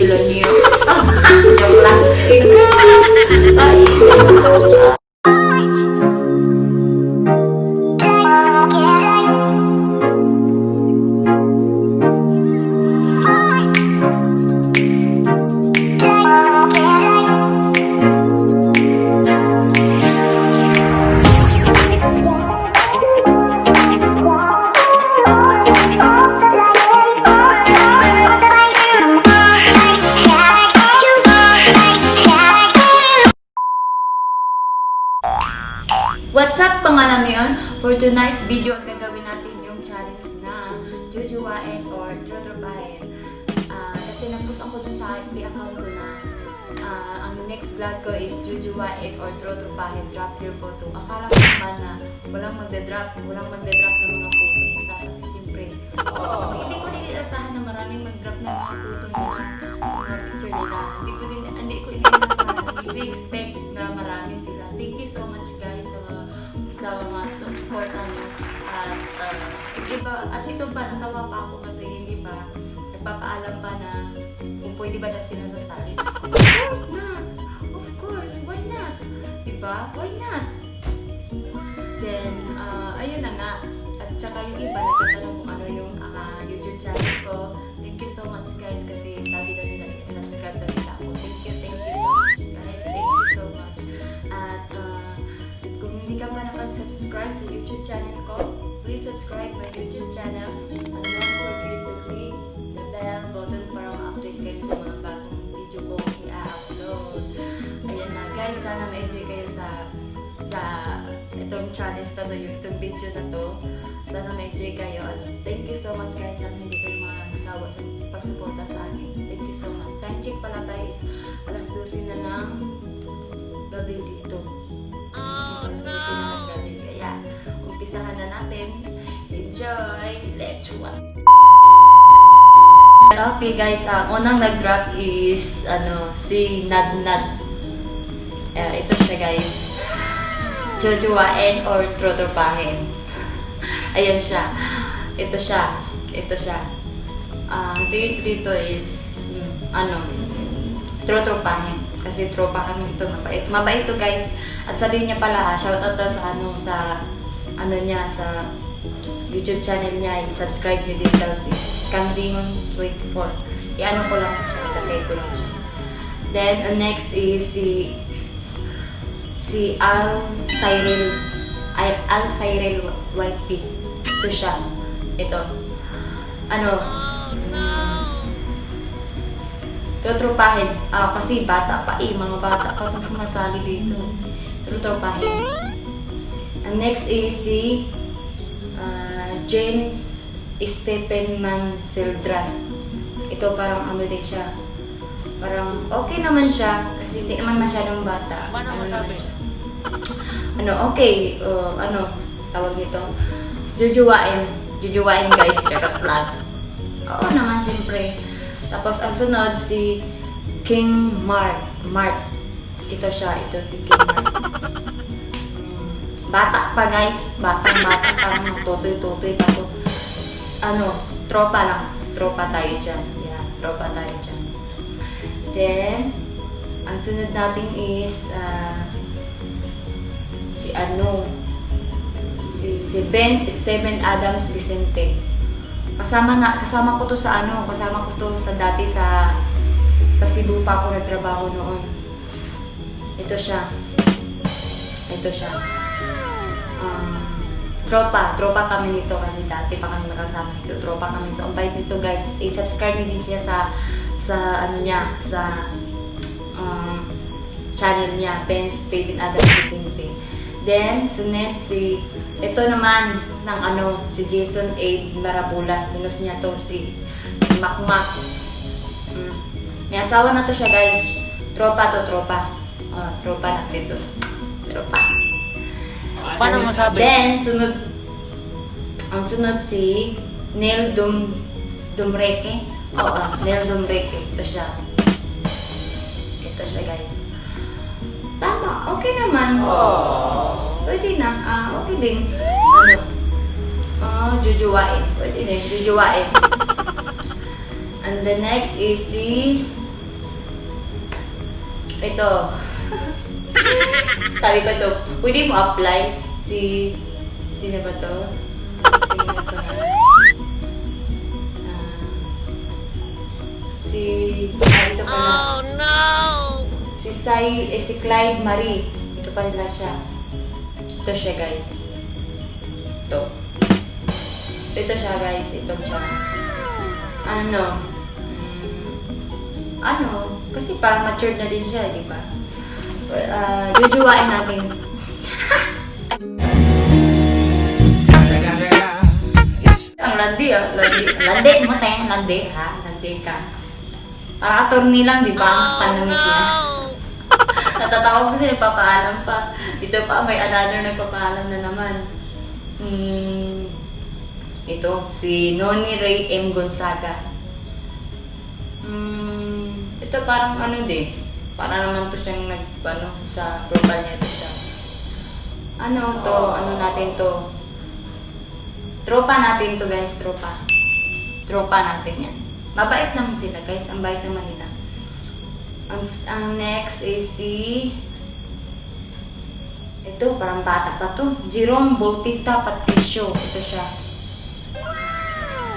Shaquille O'Neal. Joke lang. Ay, joke lang. What's up mga namiyon? For tonight's video, gagawin natin yung challenge na jujuwain or trotropahin. Kasi nag-post ako dun sa FB account ko na ang next vlog ko is jujuwain or trotropahin, drop your photo. Akala ko naman na walang magdadrop ng mga photo nila kasi siyempre hindi ko din inasahan na maraming mag-drop ng mga photo nila, mga picture nila. Hindi ko inasahan, hindi ko expect na marami sila. Thank you so much guys sa mga support nyo. At ito pa, natawa pa ako kasi hindi pa nagpapaalam pa na kung pwede ba daw sila sasali. Of course not! Of course! Why not? Diba? Why not? Then, ayun na nga. At saka yung iba, nagtatanong kung ano yung YouTube channel ko. Thank you so much guys kasi sabi na nila i-subscribe na nila ako. Thank you so much guys. Thank you so much. At kung hindi ka pa nakasubscribe sa YouTube channel ko, please subscribe my YouTube channel and don't forget to click the bell button para ma-update kayo sa mga bagong video ko i-upload. Ayan na guys, sana ma-enjoy kayo sa itong challenge na to, itong video na to. Sana ma-enjoy kayo at thank you so much guys. Sana hindi kayo makakasawa sa pagsuporta sa akin. Thank you so much. Time check pala tayo is alas 12 na ng gabi dito. Kaya, umpisahan na natin. Enjoy! Let's watch! Okay guys, unang nag-drop is si Nadnad. Ito siya guys. Jojowain or trotropahin. Ayan siya. Ito siya. Dito is trotropahin. Kasi tropa kami ito, mabait. Mabait to guys. At sabihin niya pala, shoutout to sa sa YouTube channel niya. I-subscribe niyo din daw si Camdingon24. I-ano ko lang siya, ilagay ko lang siya. Then, next is si Al Cyril YP. Ito siya. Ito. Trotropahin. Kasi bata pa mga bata pa itong sumasali dito. Trotropahin. And next is si James Stephen Manseldran. Ito parang din siya. Parang okay naman siya kasi hindi naman masyadong bata. Okay, tawag nito. Jujuwain guys, charot lang. Oo naman syempre. Tapos ang sunod si King Mark. Ito si King Mark. Bata pa guys, bata parang tutoy-tutoy. Tapos tropa lang. Tropa tayo dyan. Yeah, tropa tayo dyan. Then, ang sunod natin is si Benz Steven Adams Vicente. Kasama ko to sa dati sa Cebu pa ako nagtrabaho noon. Ito siya. Tropa kami nito kasi dati pa kami nakasama nito. Tropa kami nito. Ang bait nito guys. I-subscribe niyo din siya sa channel niya, Benz Steven Adams Vicente. Then, sunod ito naman si Jason A. Marabulas. Minus niya to si Makmak. May asawa na to siya guys. Tropa. Tropa natin to. Tropa. Paano masabi? Then, ang sunod si Neil Dumreke. Neil Dumreke. Ito siya guys. Tama, okay naman. Pwede na. Okay din. Jujuwain. Pwede din, jujuwain. And the next is si Ito. Sabi ko to, pwede mo apply sino ba to? Tingnan ko na. Ito pala. Oh no! Si Clyde Marie. Ito pala siya. Ito siya, guys. Ito. Ito siya, guys. Ito siya. Kasi parang matured na din siya, di ba? Jujuwain natin. Ang landi, Landi mo, teng. Landi, ha? Landi ka. Parang attorney lang, di ba? Panamit niya. Natatawa ko kasi nagpapaalam pa. Dito pa, may another nagpapaalam na naman. Ito, si Noni Ray M. Gonzaga. Ito parang din. Para naman to siyang sa profile niya ito siya. Natin to. Tropa natin to, guys, tropa. Tropa natin yan. Mabait naman sila, guys. Ang bait naman nila. Ang next is ito, parang bata pa to. Jerome Bautista Patricio. Ito siya.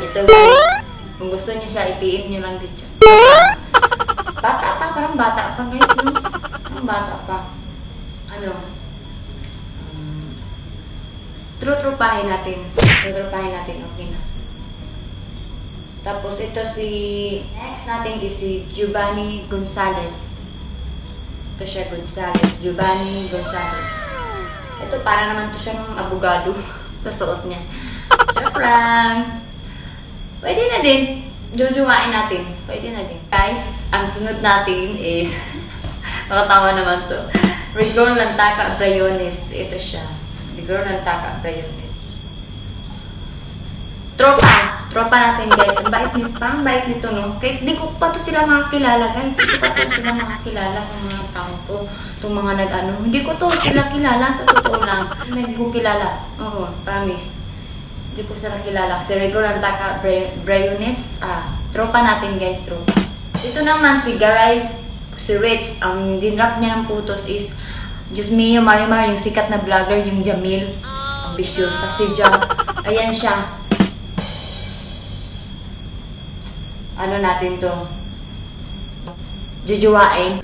Ito, guys. Kung gusto niyo siya, i-PM niyo lang dito. Bata pa, parang bata pa, guys, no? Parang bata pa. Trupahin natin. Trupahin natin, okay na. Tapos ito next natin is si Giovanni Gonzalez. Ito siya, Gonzalez. Giovanni Gonzalez. Ito, para naman to siyang abogado sa suot niya. Joke lang. Pwede na din. Jujuwain natin. Pwede na din. Guys, ang sunod natin is nakatawa naman to. Rigor Lantaca Brayones. Ito siya. Rigor Lantaca Brayones. Tropa natin, guys. Ang bait nito. Parang bait nito, no? Kahit di ko pa to sila makakilala, guys. Di ko pa to sila makakilala ng mga tao to. Itong mga Hindi ko to sila kilala sa totoo lang. Hindi ko kilala. Oo, promise. Hindi ko sila kilala. Si Rigor Lantaca Brayones. Tropa natin, guys. Tropa. Ito naman si Garay, si Rich. Ang dinrap niya ng putos is Diyos mio, Marimar, yung sikat na vlogger, yung Jamil. Ambisyosa. Si Jam. Ayan siya. Natin to? Jujuwain.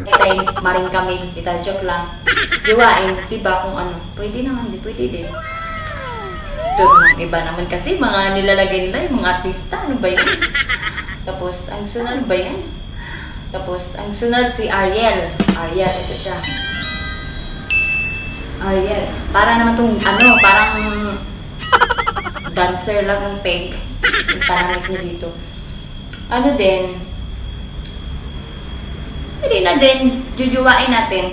Itay, Maring Camille. Kita, joke lang. Juwain, diba kung pwede naman, pwede din. Ito ng iba naman kasi, mga nilalagay nila, yung mga artista, ano ba yan? Tapos, ang sunod ba yan? Tapos, ang sunod si Ariel. Ariel, ito siya. Ariel. Para naman itong, parang dancer lang ng pink. Yung panamit niya dito. Din? Pwede na din. Jujuwain natin.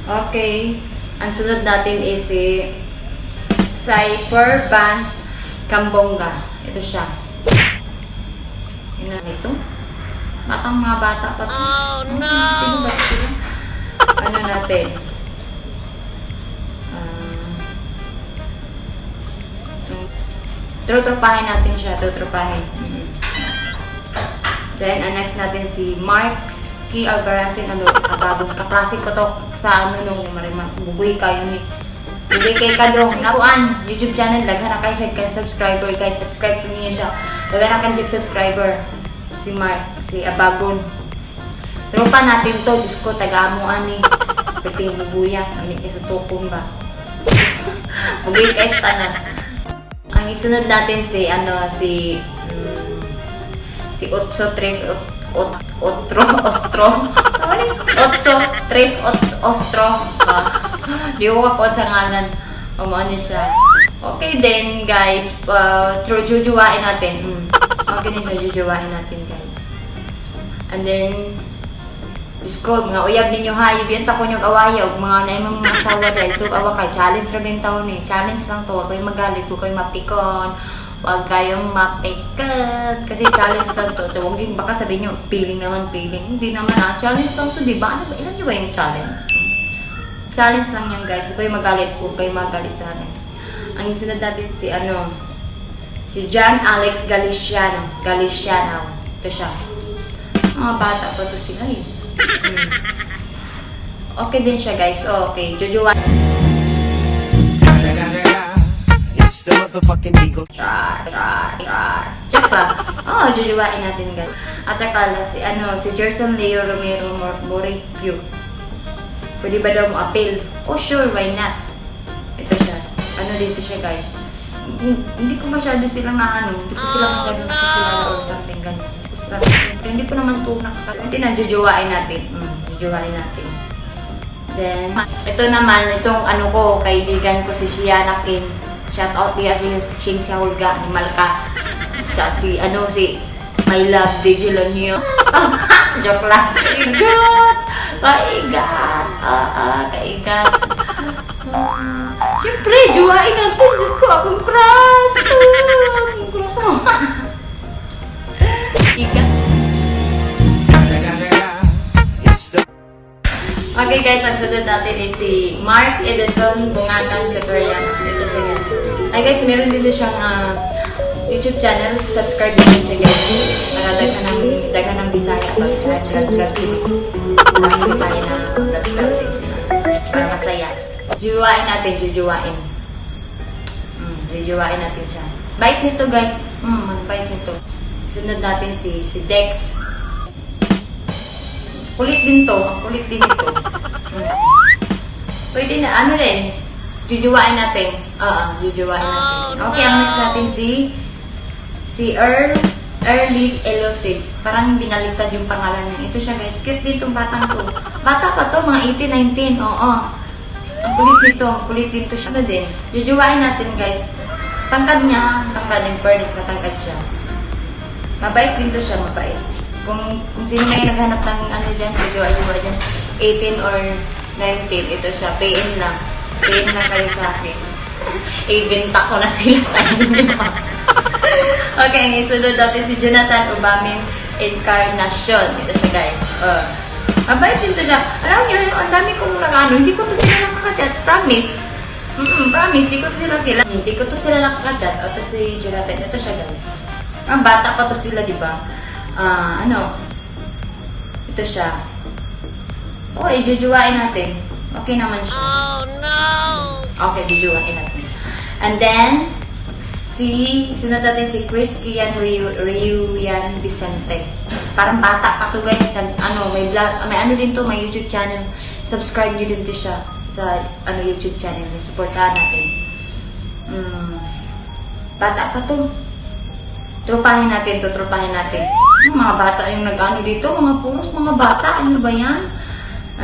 Okay. Ang sunod natin is si Cypher Van Cambonga. Ito siya. Ito? Batang mga bata pa. Oh no! Sino ba sila? Natin? Trutropahin natin siya. Trutropahin. Then, ang next natin si Marks K. Albarazin. Abagong kaklase ko to sa nung bubuhay kayo ni bubuhay kay Kadong. Nakuan, YouTube channel. Laghan na kayo siya kay subscriber. Guys, subscribe ko niyo siya. Laghan na kayo siya subscriber. Si Mark, si Abagon. Tropa natin to. Diyos ko, taga-amuan ni Pwede bubuya. Kami kayo sa tukong ba? Bubuhay kayo sa tanan. Ang isunod natin si Otso Tres Ostro. Di ko kapot sa ngalan. Ano siya. Okay din, guys. Jujuwain natin. Okay din siya, jujuwain natin, guys. And then, Diyos ko, mga uyab ninyo ha, yun pa ko niyong awaya, o mga naimang mga asawa dahil ito, awa kay challenge rin din taon eh. Challenge lang to, huwag kayong magalit, huwag kayong mapikon, huwag kayong mapikat, kasi challenge lang to. So, huwag yung baka sabihin nyo, feeling naman, feeling. Hindi naman ha, challenge lang to, diba? Ano ba? Ilan nyo ba yung challenge? Challenge lang yan, guys. Huwag kayong magalit sa akin. Ang isunod natin si Si John Alex Galiciano. Ito siya. Mga bata pa to sila eh. Okay din siya guys. Okay, Jojo. It's the motherfucking Eagle. Check lang. Jujuwain natin guys. At saka si Gerson Leo Romero Moricchio. Pwede ba daw mo appeal? Oh sure, why not? Ito siya. Dito siya guys. Hindi ko masyado silang hindi ko sila masyado nakakilala or something ganyan. Hindi ko naman ito nakakilala. Jujuwain natin. Jujuwain natin. Then, ito naman, itong kaibigan ko si Shiana Kim. Shout out niya si Shing Hulga ni Malka. Si My Love Digital niyo. Joke lang. Kaigat. Siyempre, juwain natin. Diyos ko, akong crush. Akong crush mo. Igat. Okay guys, ang sunod natin is si Mark Edison Bungatan Catoriano. Dito siya guys. Ay guys, meron dito siyang YouTube channel. Subscribe din siya guys. Para daghan ng Bisaya. Vlog TV. Ang Bisaya na vlog TV. Para masaya. Jujuwain natin, jujuwain. Jujuwain natin siya. Bait nito guys. Bait nito. Sunod natin si Dex. Kulit din to. Kulit din ito. Pwede na, rin. Jujuwain natin. Jujuwain natin. Okay, ang next natin si Early Elusive. Parang binaliktad yung pangalan niya. Ito siya guys. Cute din itong batang to. Bata pa to, mga 18, 19. Oo. Ang kulit dito. Kulit dito siya. Din. Jujuwain natin guys. Tangkad niya. Tangkad yung fairness na tangkad siya. Mabait din to siya. Mabait. Kung sino may naghanap ng dyan, jujuwa dyan, 18 or 19, ito siya, PM lang kayo sa akin. Ibenta ko na sila sa inyo. Okay, ang isunod natin si Jonathan Ubamin Encarnacion. Ito siya guys. Mabait din to siya. Alam niyo, ang dami kong hindi ko to sila nakakachat. Promise. Promise, di ko to sila nakakachat. Ito si Jonathan. Ito siya guys. Ang bata pa to sila, di ba? Ito siya. Okay, jujuwain natin. Okay naman siya. Oh, no! Okay, jujuwain natin. And then, sunod natin si Chris Kian Riuyan Vicente. Parang bata pa to guys. May din to, may YouTube channel. Subscribe nyo din to siya sa YouTube channel. Supportahan natin. Bata pa to. Tropahin natin. Mga bata yung dito, mga puros mga bata. Ano ba yan?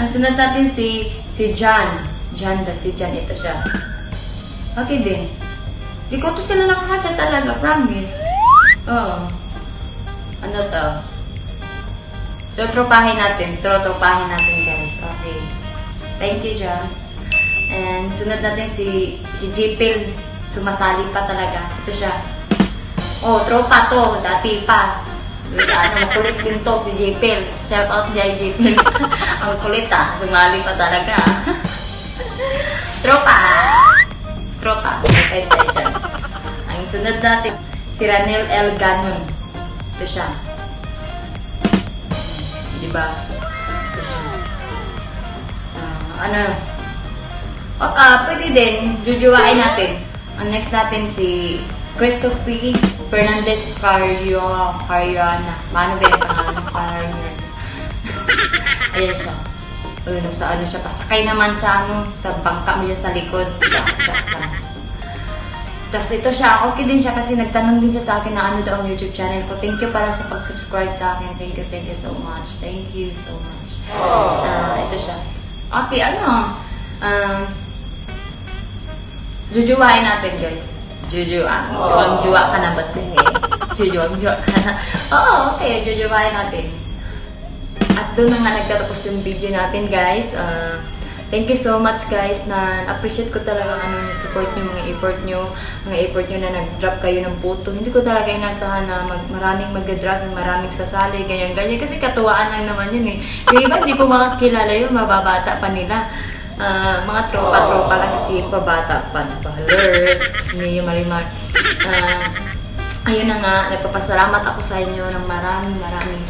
Sunod natin si John. Si John, ito siya. Okay din. Di ko to sila nakakachat talaga, promise. Oo. Ano to? So, tropahin natin guys. Okay. Thank you, John. And sunod natin si Jipil. Sumasali pa talaga. Ito siya. Tropa to. Dati pa. Makulit din to, si Jipil. Shout out kay Jipil. Ang kulit sumali pa talaga. Tropa. Okay tayo dyan. Ang sunod natin, si Ranel L. Ganon. Ito siya. Diba? Ito siya. Pwede din. Jujuwain natin. Ang next natin si Christophe Fernandez Cariana. Paano ba yung pangalan ng Cariana? Ayan siya. Ayun, siya. Pasakay naman sa bangka mo dyan sa likod. Just lang. Tapos ito siya. Okay din siya kasi nagtanong din siya sa akin na daw ang YouTube channel ko. Thank you pala sa pag-subscribe sa akin. Thank you so much. Thank you so much. Ito siya. Okay, jujuwain natin guys. Jujuwa ka na ba't jujuwa ka na. Okay, jujuwain natin. At doon na nga nagtatapos yung video natin guys. Thank you so much guys na appreciate ko talaga yung support nyo, mga effort nyo na nag-drop kayo ng photo. Hindi ko talaga inasahan na maraming mag-drop, maraming sasali, ganyan-ganyan. Kasi katuwaan lang naman yun eh. Yung iba hindi ko makakilala yun, mababata pa nila. Mga tropa lang kasi pabata pa. Haler, si Marimar. ayun na nga, nagpapasalamat ako sa inyo ng maraming.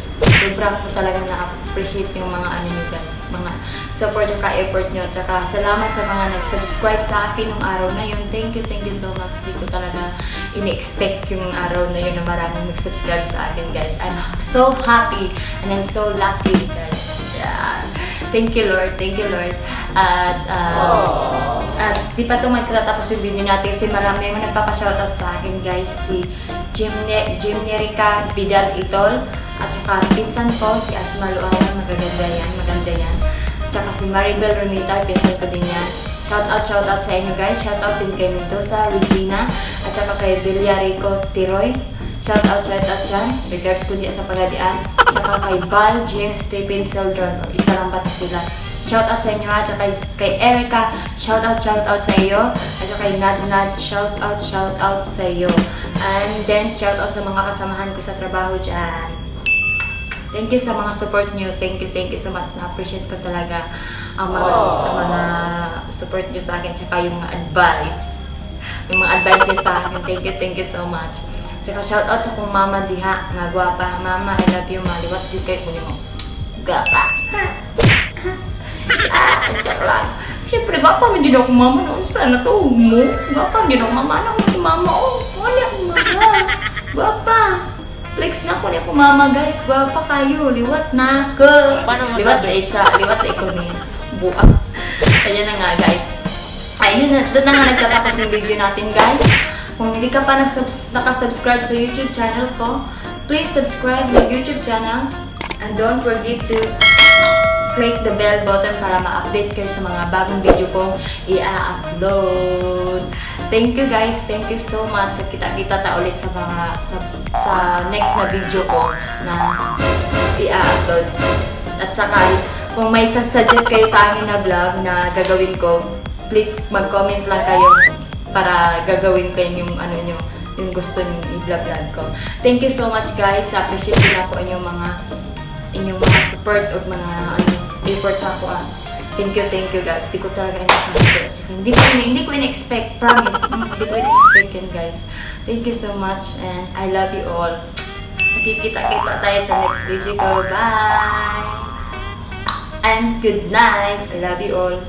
Sobrang ko talaga na-appreciate yung mga ano nyo guys, mga support at effort nyo. Tsaka salamat sa mga nag-subscribe sa akin nung araw na yun. Thank you so much. Di ko talaga in-expect yung araw na yun na maraming mag-subscribe sa akin guys. I'm so happy and I'm so lucky guys. Yeah. Thank you Lord. At di pa ito magtatapos yung video natin kasi marami yung nagpapashoutout sa akin guys. Si Jimnerica Vidal Itol at saka pinsan ko si Asma Luawan, maganda yan. At saka si Maribel Romita, pinsan ko din yan. Shoutout sa inyo guys. Shoutout din kay Mendoza, Regina at saka kay Villarico Tiroy. Shoutout dyan. Regards ko diya sa Pagadian. At saka kay Val, James, Stephen, Seldron. Isa lang ba sila? Shoutout sa inyo at saka kay Erica. Shoutout sa iyo. At saka kay Nad, shoutout sa iyo. And then shoutout sa mga kasamahan ko sa trabaho dyan. Thank you sa mga support nyo. Thank you so much. Na-appreciate ko talaga ang mga support nyo sa akin. Tsaka yung mga advice. Yung mga advice nyo sa akin. Thank you so much. Tsaka shoutout sa kong mama diha. Nga gwapa. Mama, I love you. Maliwat din kayo kunin mo. Gwapa. Tsaka lang. Siyempre, gwapa. Hindi na akong mama. Noon sana to. Mo. Gwapa. Hindi na akong mama. Ano si mama? Oh, wala akong mama. Gwapa. Flex na ko niya kung mama guys, gwapa kayo, liwat na ko. Paano Liwat masabi? na siya, liwat na ikaw ni buak. Ayan na nga guys. Ayun na, doon na nga nagtatapos yung video natin guys. Kung hindi ka pa nakasubscribe sa YouTube channel ko, please subscribe my YouTube channel. And don't forget to click the bell button para ma-update kayo sa mga bagong video kong i-upload. Thank you guys, thank you so much. At kita-kita ta ulit sa mga sa next na video ko na i-upload. At saka kung may suggest kayo sa akin na vlog na gagawin ko, please mag-comment lang kayo para gagawin ko yung ano nyo, yung gusto nyo i-vlog ko. Thank you so much guys. Na-appreciate ko na po inyong mga support o mga effort sa ako. Thank you guys. Hindi ko talaga in-expect. Hindi ko in-expect. Promise. Hindi ko in-expect yun guys. Thank you so much and I love you all. Magkikita-kita tayo sa next video ko. Bye! And good night. I love you all.